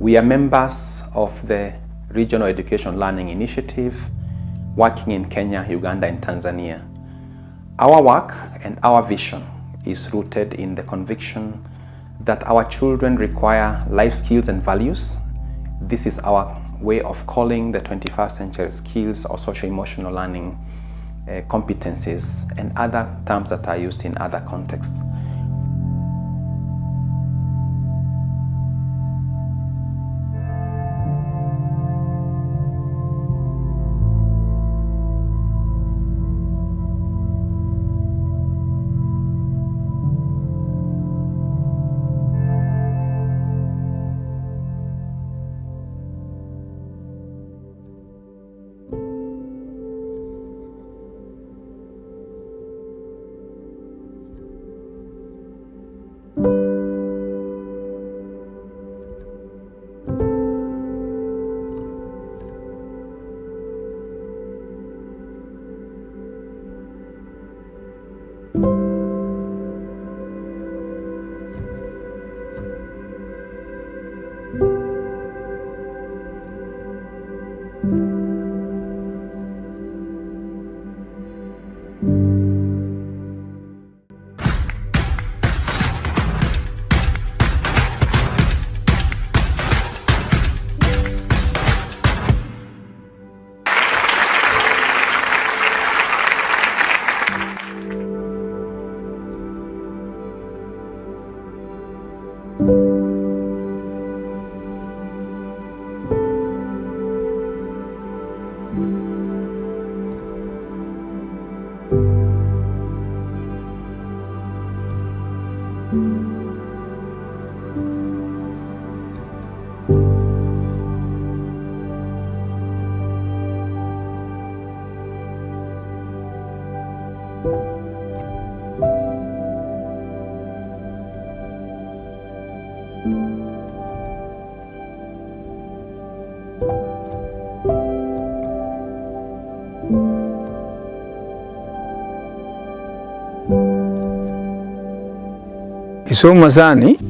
We are members of the Regional Education Learning Initiative, working in Kenya, Uganda, and Tanzania. Our work and our vision is rooted in the conviction that our children require life skills and values. This is our way of calling the 21st century skills or social-emotional learning competencies and other terms that are used in other contexts.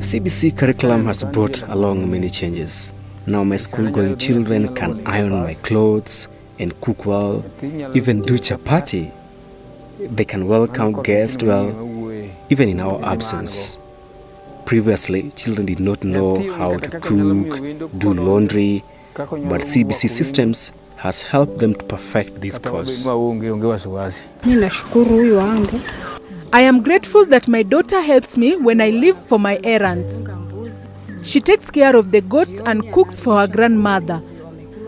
CBC curriculum has brought along many changes. Now my school-going children can iron my clothes and cook well, even do chapati. They can welcome guests well, even in our absence. Previously, children did not know how to cook, do laundry, but CBC systems has helped them to perfect this course. I am grateful that my daughter helps me when I leave for my errands. She takes care of the goats and cooks for her grandmother.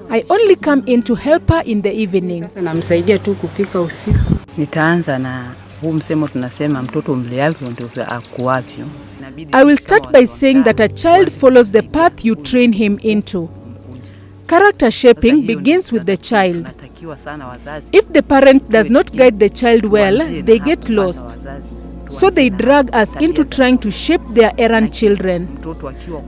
I only come in to help her in the evening. Namsaidia tu kupika usiku. Nitaanza na huu msemo tunasema mtoto mleavyo ndio akuavyo. I will start by saying that a child follows the path you train him into. Character shaping begins with the child. If the parent does not guide the child well, they get lost. So they drag us into trying to shape their errant children.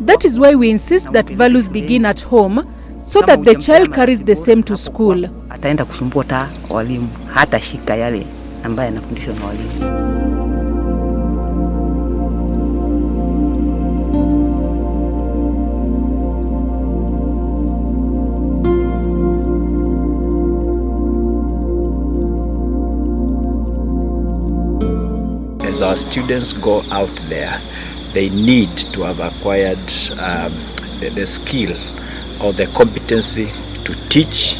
That is why we insist that values begin at home, so that the child carries the same to school. Ataenda kusumbua walimu, hata shika yale ambaye anafundishwa na walimu. As our students go out there, they need to have acquired the skill or the competency to teach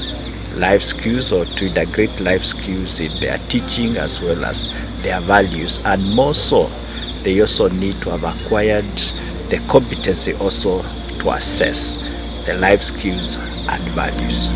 life skills or to integrate life skills in their teaching as well as their values. And more so, they also need to have acquired the competency also to assess the life skills and values.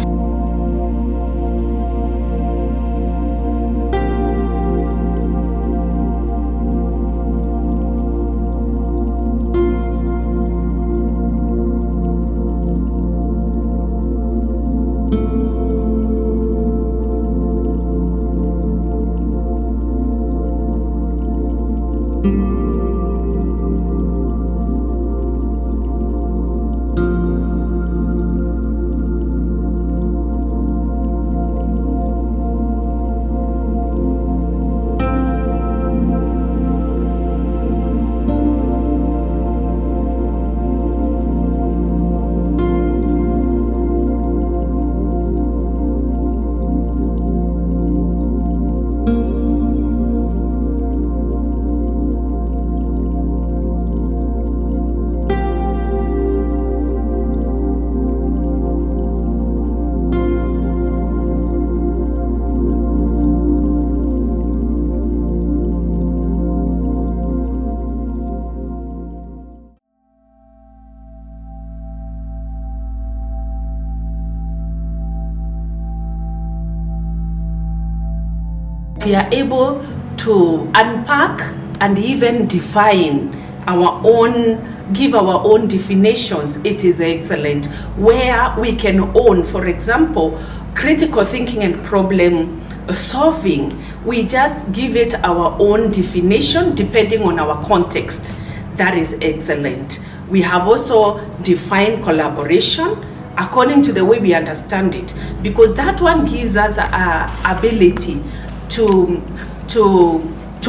we are able to unpack and even define our own, give our own definitions, it is excellent. Where we can own, for example, critical thinking and problem solving, we just give it our own definition depending on our context. That is excellent. We have also defined collaboration according to the way we understand it, because that one gives us a ability to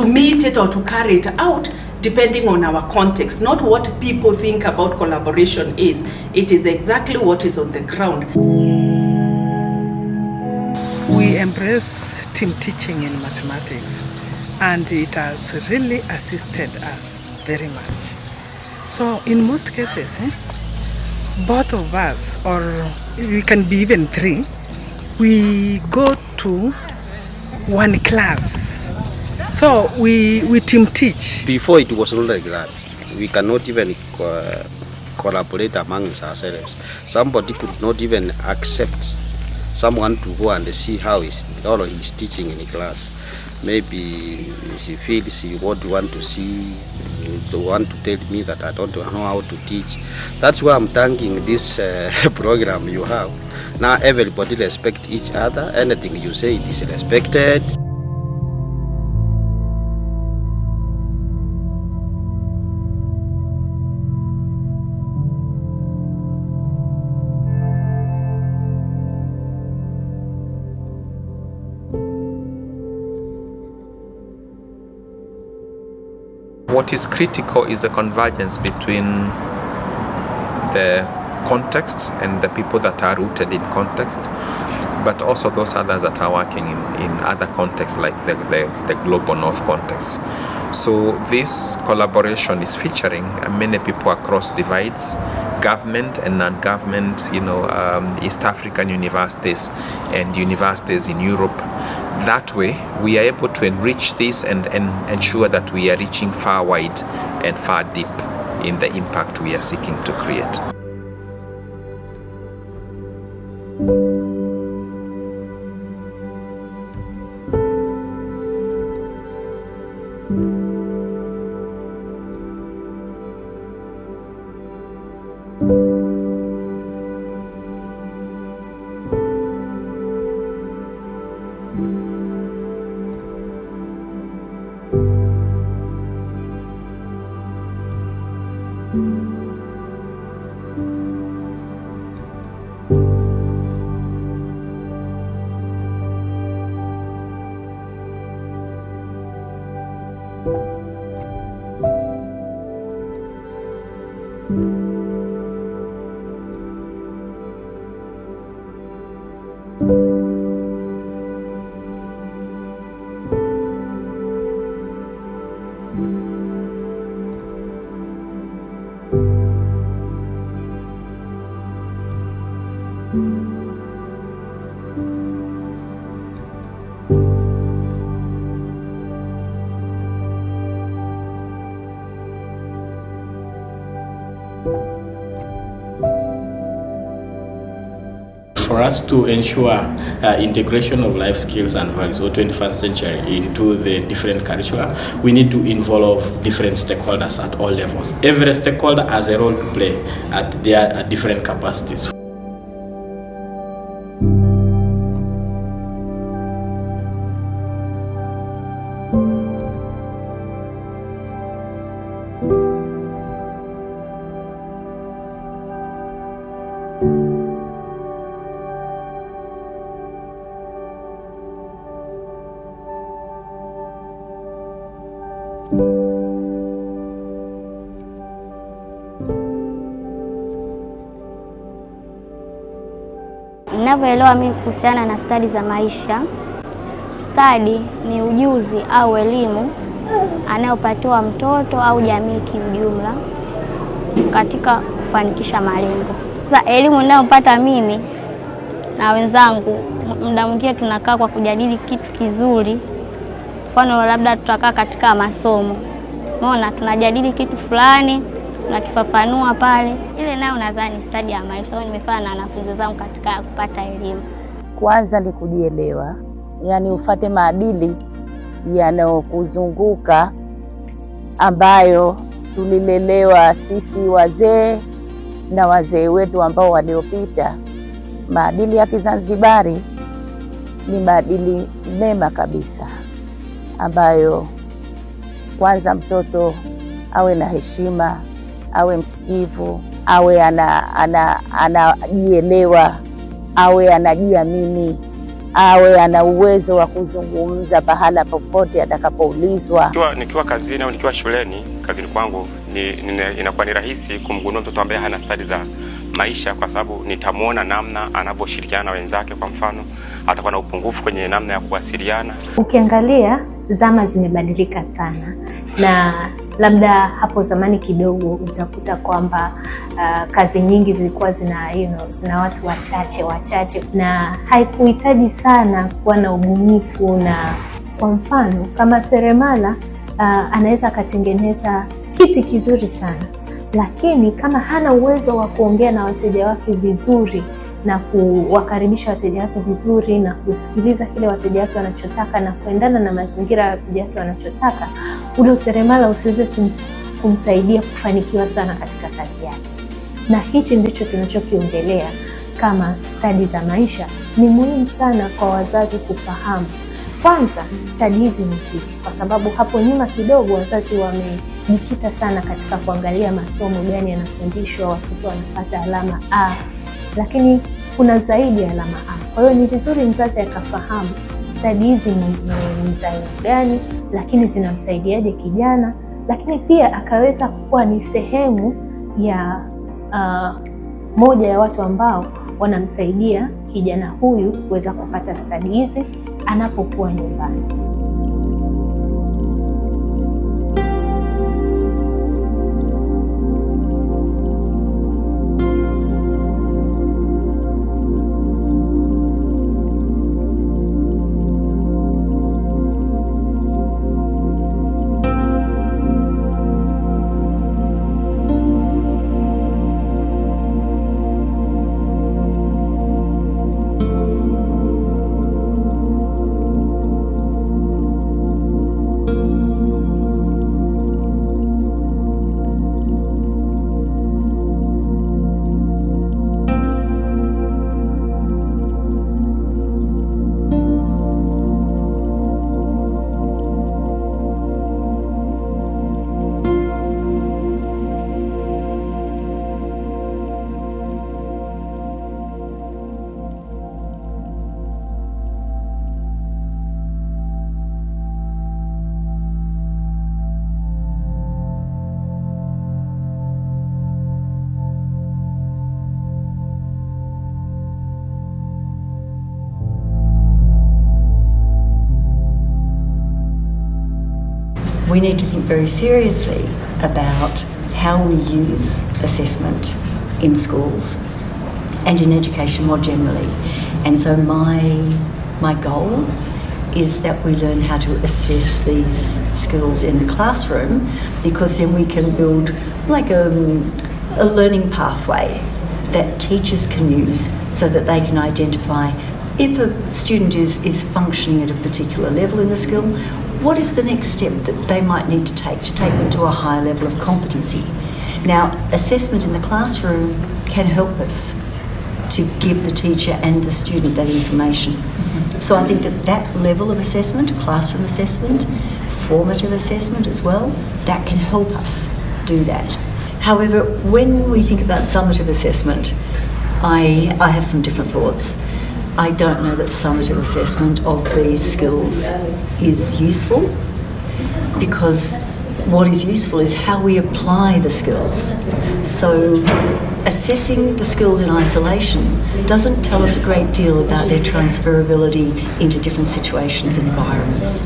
meet it or to carry it out depending on our context, not what people think about collaboration is. It is exactly what is on the ground. We embrace team teaching in mathematics, and it has really assisted us very much. So in most cases, both of us, or we can be even three, we go to one class. So we team teach. Before it was not like that. We cannot even collaborate amongst ourselves. Somebody could not even accept someone to go and see how he's teaching in a class. Maybe she feels he would want to see, to want to tell me that I don't know how to teach. That's why I'm thanking this program you have. Now everybody respect each other. Anything you say, it is respected. What is critical is the convergence between the contexts and the people that are rooted in context, but also those others that are working in other contexts like the global north context. So this collaboration is featuring many people across divides, government and non-government, East African universities and universities in Europe. That way, we are able to enrich this and ensure that we are reaching far wide and far deep in the impact we are seeking to create. For us to ensure integration of life skills and values or 21st century into the different curricula, we need to involve different stakeholders at all levels. Every stakeholder has a role to play at their different capacities. Ninavyoelewa mimi kuhusiana na stadi za maisha, stadi ni ujuzi au elimu anayopatiwa mtoto au jamii kiujumla katika kufanikisha malengo. Sasa elimu ninayopata mimi na wenzangu, muda mwingine tunakaa kwa kujadili kitu kizuri. Mfano labda tutakaa katika masomo, unaona, tunajadili kitu fulani, tunakifafanua pale. Ile nayo nadhani stadi ya maisha. So nimefanya na wanafunzi zangu katika kupata elimu. Kwanza ni kujielewa, yani ufate maadili yanayokuzunguka ambayo tulilelewa sisi wazee na wazee wetu ambao waliopita. Maadili ya Kizanzibari ni maadili mema kabisa, ambayo kwanza mtoto awe na heshima, awe msikivu, awe anajielewa, awe anajiamini, awe ana uwezo wa kuzungumza pahala popote atakapoulizwa. Nikiwa kazini au nikiwa shuleni, kazini kwangu inakuwa ni rahisi kumgundua mtoto ambaye hana stadi za maisha, kwa sababu nitamuona namna anavyoshirikiana na wenzake. Kwa mfano, atakuwa na upungufu kwenye namna ya kuwasiliana. Ukiangalia zama zimebadilika sana, na labda hapo zamani kidogo utakuta kwamba kazi nyingi zilikuwa zina watu wachache na haikuhitaji sana kuwa na ubunifu. Na kwa mfano kama seremala anaweza akatengeneza kiti kizuri sana, lakini kama hana uwezo wa kuongea na wateja wake vizuri na kuwakaribisha wateja wake vizuri na kusikiliza kile wateja wake wanachotaka na kuendana na mazingira ya wateja wake wanachotaka, ule useremala usiweze kumsaidia kufanikiwa sana katika kazi yake. Na hichi ndicho tunachokiongelea kama stadi za maisha. Ni muhimu sana kwa wazazi kufahamu kwanza stadi hizi ni zipi, kwa sababu hapo nyuma kidogo wazazi wamejikita sana katika kuangalia masomo gani yanafundishwa, watoto wanapata alama A, lakini kuna zaidi ya alama A. Kwa hiyo ni vizuri mzazi akafahamu stadi hizi ni za aina gani, lakini zinamsaidiaje kijana, lakini pia akaweza kuwa ni sehemu ya moja ya watu ambao wanamsaidia kijana huyu kuweza kupata stadi hizi anapokuwa nyumbani. We need to think very seriously about how we use assessment in schools and in education more generally. And so my goal is that we learn how to assess these skills in the classroom, because then we can build like a learning pathway that teachers can use so that they can identify if a student is functioning at a particular level in the skill, what is the next step that they might need to take them to a higher level of competency. Now, assessment in the classroom can help us to give the teacher and the student that information. So I think that level of assessment, classroom assessment, formative assessment as well, that can help us do that. However, when we think about summative assessment, I have some different thoughts. I don't know that summative assessment of these skills is useful, because what is useful is how we apply the skills. So assessing the skills in isolation doesn't tell us a great deal about their transferability into different situations and environments.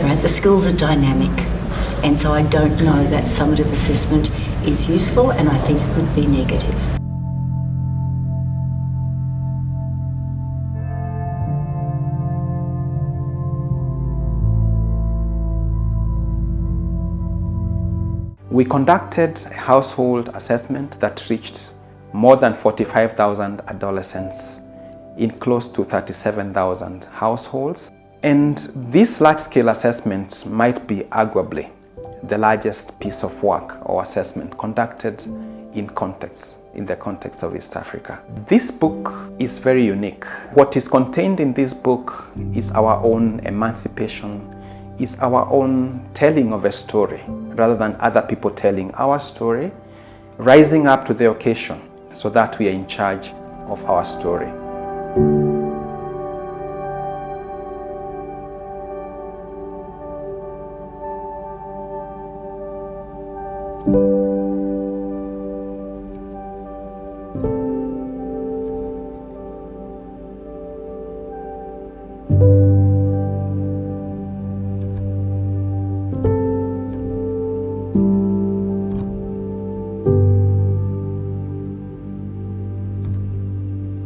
Right? The skills are dynamic, and so I don't know that summative assessment is useful, and I think it could be negative. We conducted a household assessment that reached more than 45,000 adolescents in close to 37,000 households. And this large-scale assessment might be arguably the largest piece of work or assessment conducted in the context of East Africa. This book is very unique. What is contained in this book is our own emancipation, is our own telling of a story, rather than other people telling our story, rising up to the occasion so that we are in charge of our story.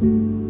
Thank you.